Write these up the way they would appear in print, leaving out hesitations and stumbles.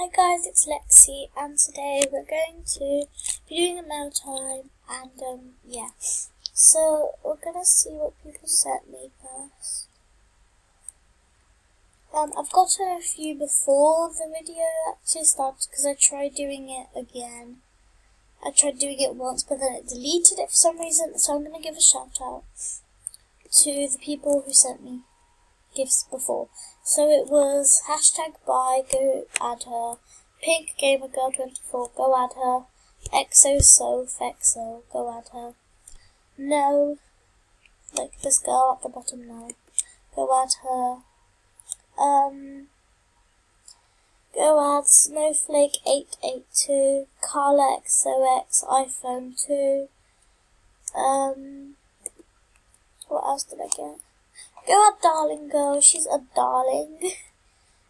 Hi guys, it's Lexi, and today we're going to be doing a mail time, and yeah. So we're gonna see what people sent me first. I've gotten a few before the video actually started because I tried doing it again. I tried doing it once, but then it deleted it for some reason. So I'm gonna give a shout out to the people who sent me gifts before. So it was #buy, go add her, PinkGamerGirl24, go add her, ExoSoFexo, go add her, No, like this girl at the bottom, No, go add her, go add Snowflake882, CarlaXOX, iPhone 2, what else did I get? Go add Darling Girl, she's a darling.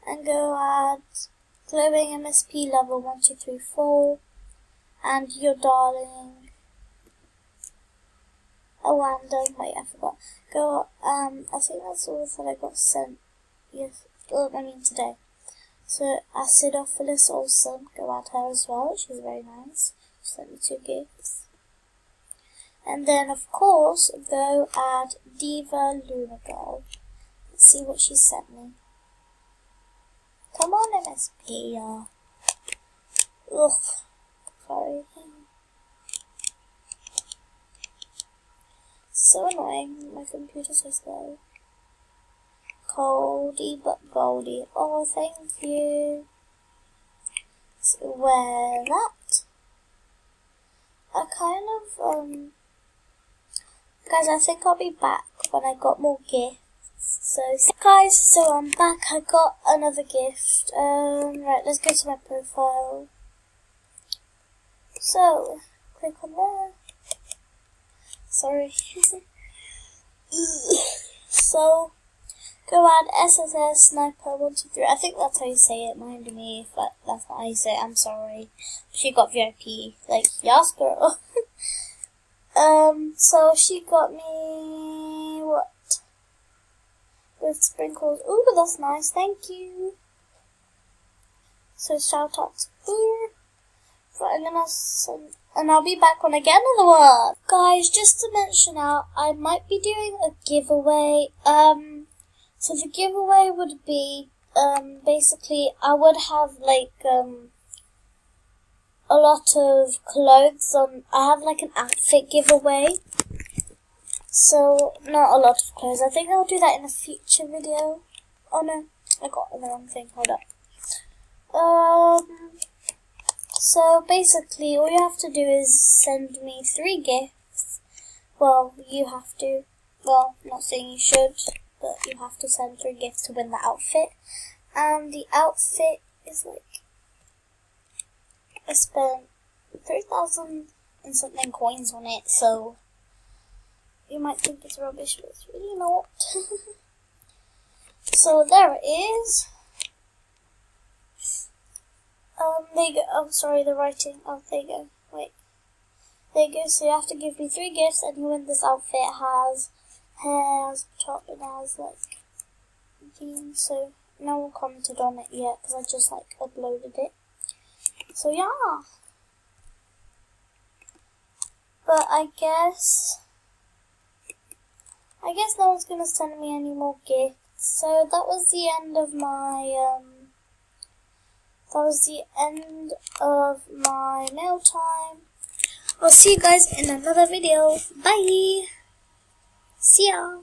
And go add Glowing MSP level 1234. And your darling. Oh, and wait, I forgot. Go, I think that's all that I got sent. Yes, today. So Acidophilus Olsen, go add her as well. She's very nice. She sent me 2 gifts. And then, of course, go add Diva Luna Girl. Let's see what she sent me. Come on, MSP. Ugh. Sorry. So annoying. My computer's so slow. Coldy but Goldie. Oh, thank you. So wear that. I kind of, guys, I think I'll be back when I got more gifts. So I'm back. I got another gift. Right, let's go to my profile. So, click on there. Sorry. So, go add SSS Sniper 123. I think that's how you say it. Mind me if that's not how you say it. I'm sorry. She got VIP. Like, yes, girl. So she got me what? With sprinkles. Ooh, that's nice. Thank you. So shout out to her. Right, I'm gonna send, and I'll be back when I get another one. Guys, just to mention out, I might be doing a giveaway. So the giveaway would be, basically, I would have like, a lot of clothes on. I have like an outfit giveaway. So, not a lot of clothes. I think I'll do that in a future video. Oh no, I got the wrong thing. Hold up. So basically, all you have to do is send me 3 gifts. Well, you have to. Well, I'm not saying you should, but you have to send 3 gifts to win the outfit. And the outfit is like, I spent 3,000 and something coins on it, so you might think it's rubbish, but it's really not. So there it is. There you go. Oh, sorry, the writing. Oh, there you go. Wait. There you go. So you have to give me 3 gifts, and you win this outfit. It has hairs, top, and has like jeans. So no one commented on it yet because I just like uploaded it. So yeah. But I guess no one's gonna send me any more gifts. So that was the end of my mail time. I'll see you guys in another video. Bye. See ya.